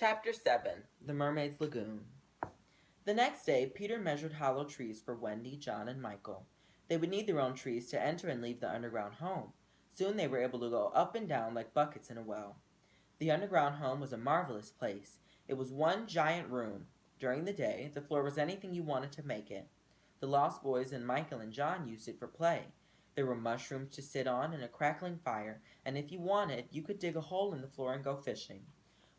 Chapter 7 The Mermaid's Lagoon. The next day, Peter measured hollow trees for Wendy, John, and Michael. They would need their own trees to enter and leave the underground home. Soon they were able to go up and down like buckets in a well. The underground home was a marvelous place. It was one giant room. During the day, the floor was anything you wanted to make it. The Lost Boys and Michael and John used it for play. There were mushrooms to sit on and a crackling fire, and if you wanted, you could dig a hole in the floor and go fishing.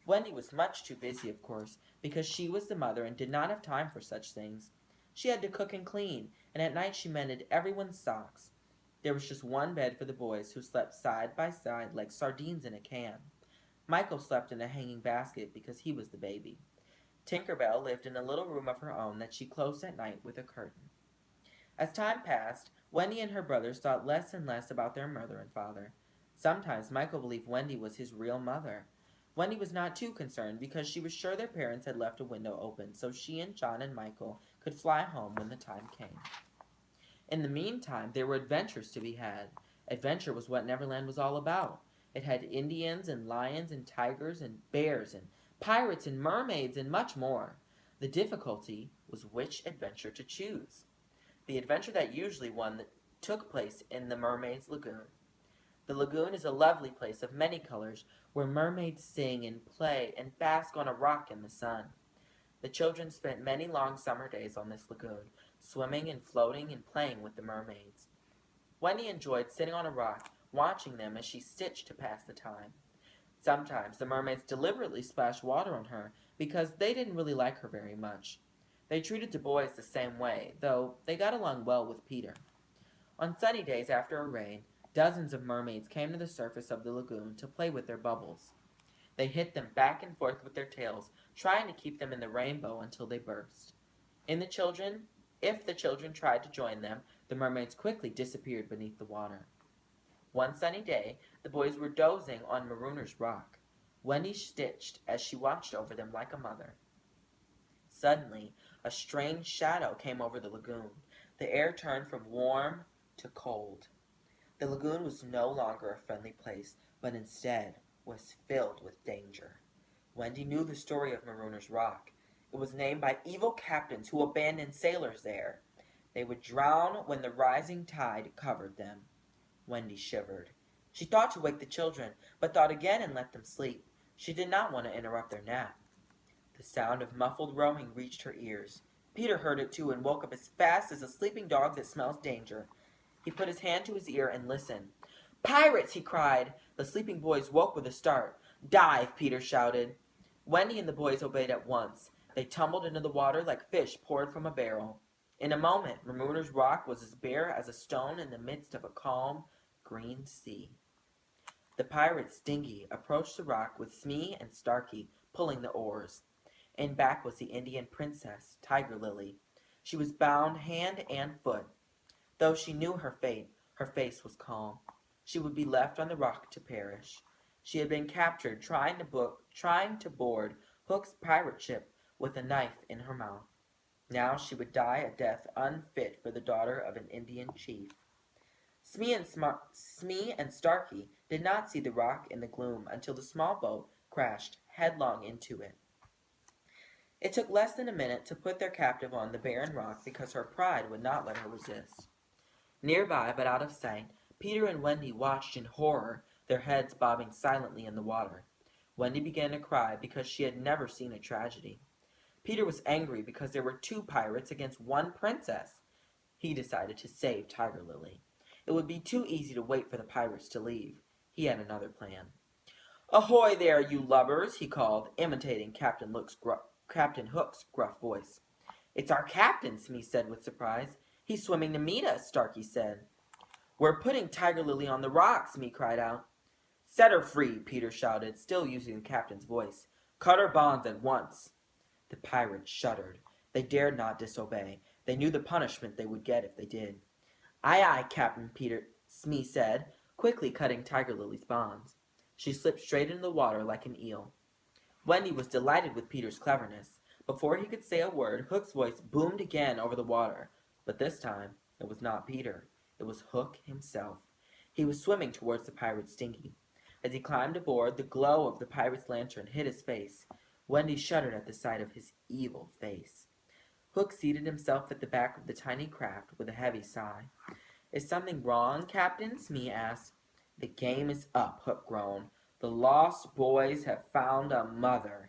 Wendy was much too busy, of course, because she was the mother and did not have time for such things. She had to cook and clean, and at night she mended everyone's socks. There was just one bed for the boys, who slept side by side like sardines in a can. Michael slept in a hanging basket because he was the baby. Tinker Bell lived in a little room of her own that she closed at night with a curtain. As time passed, Wendy and her brothers thought less and less about their mother and father. Sometimes Michael believed Wendy was his real mother. Wendy was not too concerned because she was sure their parents had left a window open so she and John and Michael could fly home when the time came. In the meantime, there were adventures to be had. Adventure was what Neverland was all about. It had Indians and lions and tigers and bears and pirates and mermaids and much more. The difficulty was which adventure to choose. The adventure that usually won took place in the Mermaid's Lagoon. The lagoon is a lovely place of many colors where mermaids sing and play and bask on a rock in the sun. The children spent many long summer days on this lagoon, swimming and floating and playing with the mermaids. Wendy enjoyed sitting on a rock, watching them as she stitched to pass the time. Sometimes the mermaids deliberately splashed water on her because they didn't really like her very much. They treated the boys the same way, though they got along well with Peter. On sunny days after a rain, dozens of mermaids came to the surface of the lagoon to play with their bubbles. They hit them back and forth with their tails, trying to keep them in the rainbow until they burst. If the children tried to join them, the mermaids quickly disappeared beneath the water. One sunny day, the boys were dozing on Marooner's Rock. Wendy stitched as she watched over them like a mother. Suddenly, a strange shadow came over the lagoon. The air turned from warm to cold. The lagoon was no longer a friendly place, but instead was filled with danger. Wendy knew the story of Marooner's Rock. It was named by evil captains who abandoned sailors there. They would drown when the rising tide covered them. Wendy shivered. She thought to wake the children, but thought again and let them sleep. She did not want to interrupt their nap. The sound of muffled rowing reached her ears. Peter heard it too and woke up as fast as a sleeping dog that smells danger. He put his hand to his ear and listened. "Pirates!" he cried. The sleeping boys woke with a start. "Dive!" Peter shouted. Wendy and the boys obeyed at once. They tumbled into the water like fish poured from a barrel. In a moment, Marooner's Rock was as bare as a stone in the midst of a calm, green sea. The pirate's dinghy approached the rock with Smee and Starkey pulling the oars. In back was the Indian princess, Tiger Lily. She was bound hand and foot. Though she knew her fate, her face was calm. She would be left on the rock to perish. She had been captured trying to board Hook's pirate ship with a knife in her mouth. Now she would die a death unfit for the daughter of an Indian chief. Smee and Starkey did not see the rock in the gloom until the small boat crashed headlong into it. It took less than a minute to put their captive on the barren rock because her pride would not let her resist. Nearby, but out of sight, Peter and Wendy watched in horror, their heads bobbing silently in the water. Wendy began to cry because she had never seen a tragedy. Peter was angry because there were two pirates against one princess. He decided to save Tiger Lily. It would be too easy to wait for the pirates to leave. He had another plan. "Ahoy there, you lubbers!" he called, imitating Captain Hook's gruff voice. "It's our captain," Smee said with surprise. "He's swimming to meet us," Starkey said. "We're putting Tiger Lily on the rocks," Smee cried out. "Set her free," Peter shouted, still using the captain's voice. "Cut her bonds at once." The pirates shuddered. They dared not disobey. They knew the punishment they would get if they did. "Aye, aye, Captain," Smee said, quickly cutting Tiger Lily's bonds. She slipped straight into the water like an eel. Wendy was delighted with Peter's cleverness. Before he could say a word, Hook's voice boomed again over the water. But this time, it was not Peter. It was Hook himself. He was swimming towards the pirate's dinghy. As he climbed aboard, the glow of the pirate's lantern hit his face. Wendy shuddered at the sight of his evil face. Hook seated himself at the back of the tiny craft with a heavy sigh. Is something wrong, Captain? Smee asked. The game is up, Hook groaned. The lost boys have found a mother.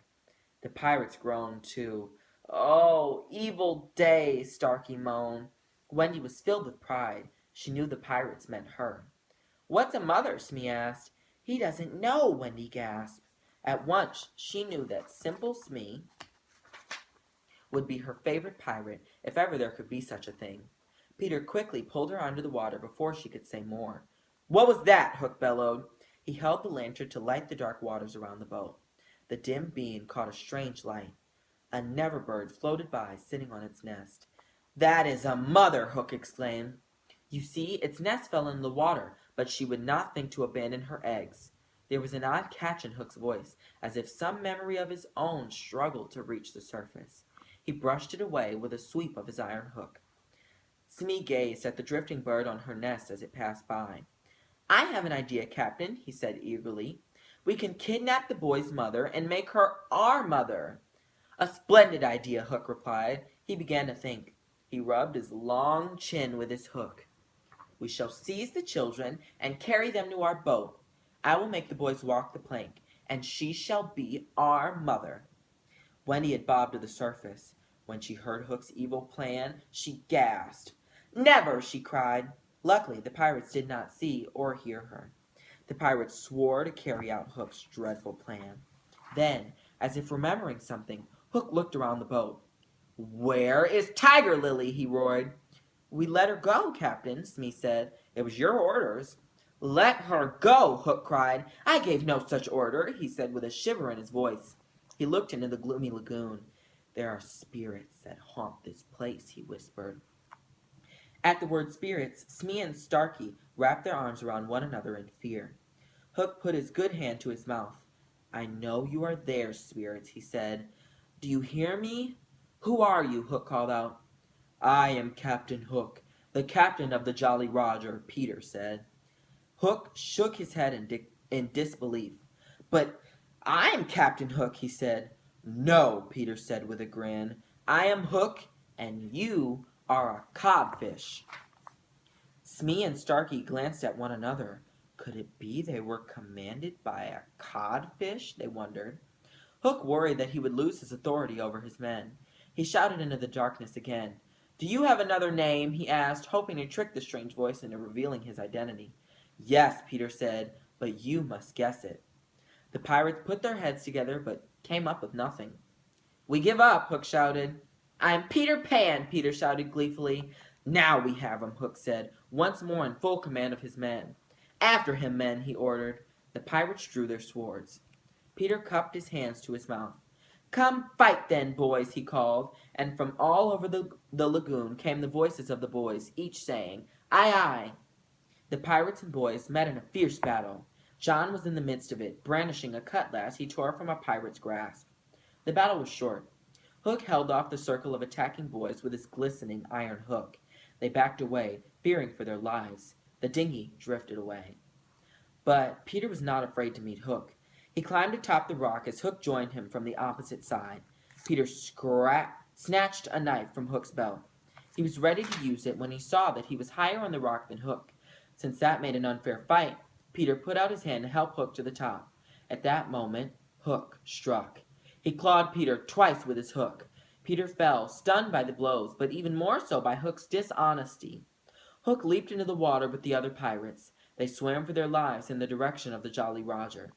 The pirates groaned too. Oh, evil day, Starkey moaned. Wendy was filled with pride. She knew the pirates meant her. What's a mother? Smee asked. He doesn't know, Wendy gasped. At once she knew that Simple Smee would be her favorite pirate if ever there could be such a thing. Peter quickly pulled her under the water before she could say more. What was that? Hook bellowed. He held the lantern to light the dark waters around the boat. The dim beam caught a strange light. A never bird floated by, sitting on its nest. That is a mother, Hook exclaimed. You see, its nest fell in the water, but she would not think to abandon her eggs. There was an odd catch in Hook's voice, as if some memory of his own struggled to reach the surface. He brushed it away with a sweep of his iron hook. Smee gazed at the drifting bird on her nest as it passed by. I have an idea, Captain, he said eagerly. We can kidnap the boy's mother and make her our mother. A splendid idea, Hook replied. He began to think. He rubbed his long chin with his hook. We shall seize the children and carry them to our boat. I will make the boys walk the plank, and she shall be our mother. Wendy had bobbed to the surface. When she heard Hook's evil plan, she gasped. Never, she cried. Luckily, the pirates did not see or hear her. The pirates swore to carry out Hook's dreadful plan. Then, as if remembering something, Hook looked around the boat. Where is Tiger Lily? He roared. We let her go, Captain, Smee said. It was your orders. Let her go, Hook cried. I gave no such order, he said with a shiver in his voice. He looked into the gloomy lagoon. There are spirits that haunt this place, he whispered. At the word spirits, Smee and Starkey wrapped their arms around one another in fear. Hook put his good hand to his mouth. I know you are there, spirits, he said. Do you hear me? Who are you? Hook called out. I am Captain Hook, the captain of the Jolly Roger, Peter said. Hook shook his head in disbelief. But I am Captain Hook, he said. No, Peter said with a grin. I am Hook, and you are a codfish. Smee and Starkey glanced at one another. Could it be they were commanded by a codfish? They wondered. Hook worried that he would lose his authority over his men. He shouted into the darkness again. Do you have another name? He asked, hoping to trick the strange voice into revealing his identity. Yes, Peter said, but you must guess it. The pirates put their heads together, but came up with nothing. We give up, Hook shouted. I'm Peter Pan, Peter shouted gleefully. Now we have him, Hook said, once more in full command of his men. After him, men, he ordered. The pirates drew their swords. Peter cupped his hands to his mouth. Come fight then, boys, he called, and from all over the lagoon came the voices of the boys, each saying, Aye, aye. The pirates and boys met in a fierce battle. John was in the midst of it, brandishing a cutlass he tore from a pirate's grasp. The battle was short. Hook held off the circle of attacking boys with his glistening iron hook. They backed away, fearing for their lives. The dinghy drifted away. But Peter was not afraid to meet Hook. He climbed atop the rock as Hook joined him from the opposite side. Peter snatched a knife from Hook's belt. He was ready to use it when he saw that he was higher on the rock than Hook. Since that made an unfair fight, Peter put out his hand to help Hook to the top. At that moment, Hook struck. He clawed Peter twice with his hook. Peter fell, stunned by the blows, but even more so by Hook's dishonesty. Hook leaped into the water with the other pirates. They swam for their lives in the direction of the Jolly Roger.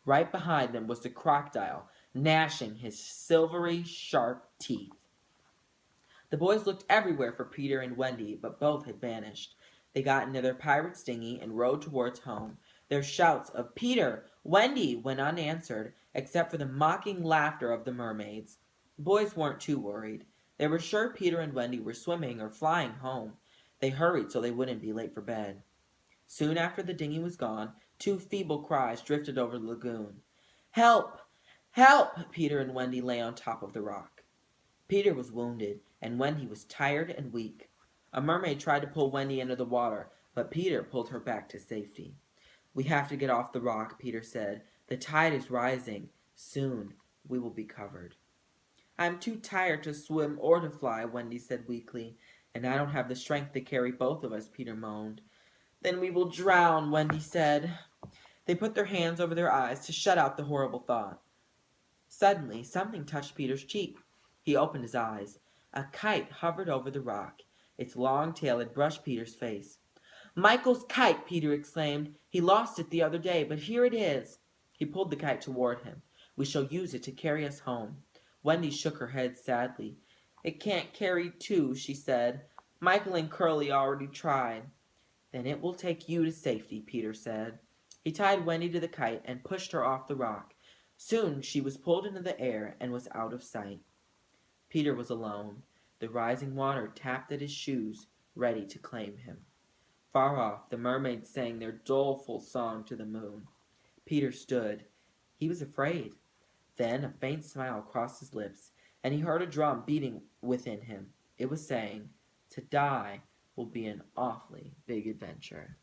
Right behind them was the crocodile, gnashing his silvery, sharp teeth. The boys looked everywhere for Peter and Wendy, but both had vanished. They got into their pirate's dinghy and rowed towards home. Their shouts of Peter, Wendy went unanswered, except for the mocking laughter of the mermaids. The boys weren't too worried. They were sure Peter and Wendy were swimming or flying home. They hurried so they wouldn't be late for bed. Soon after the dinghy was gone, two feeble cries drifted over the lagoon. Help! Help! Peter and Wendy lay on top of the rock. Peter was wounded, and Wendy was tired and weak. A mermaid tried to pull Wendy into the water, but Peter pulled her back to safety. We have to get off the rock, Peter said. The tide is rising. Soon. we will be covered. I'm too tired to swim or to fly, Wendy said weakly. And I don't have the strength to carry both of us, Peter moaned. Then we will drown, Wendy said. They put their hands over their eyes to shut out the horrible thought. Suddenly, something touched Peter's cheek. He opened his eyes. A kite hovered over the rock. Its long tail had brushed Peter's face. Michael's kite, Peter exclaimed. He lost it the other day, but here it is. He pulled the kite toward him. We shall use it to carry us home. Wendy shook her head sadly. It can't carry two, she said. Michael and Curly already tried. Then it will take you to safety, Peter said. He tied Wendy to the kite and pushed her off the rock. Soon she was pulled into the air and was out of sight. Peter was alone. The rising water tapped at his shoes, ready to claim him. Far off, the mermaids sang their doleful song to the moon. Peter stood. He was afraid. Then a faint smile crossed his lips, and he heard a drum beating within him. It was saying, "To die will be an awfully big adventure."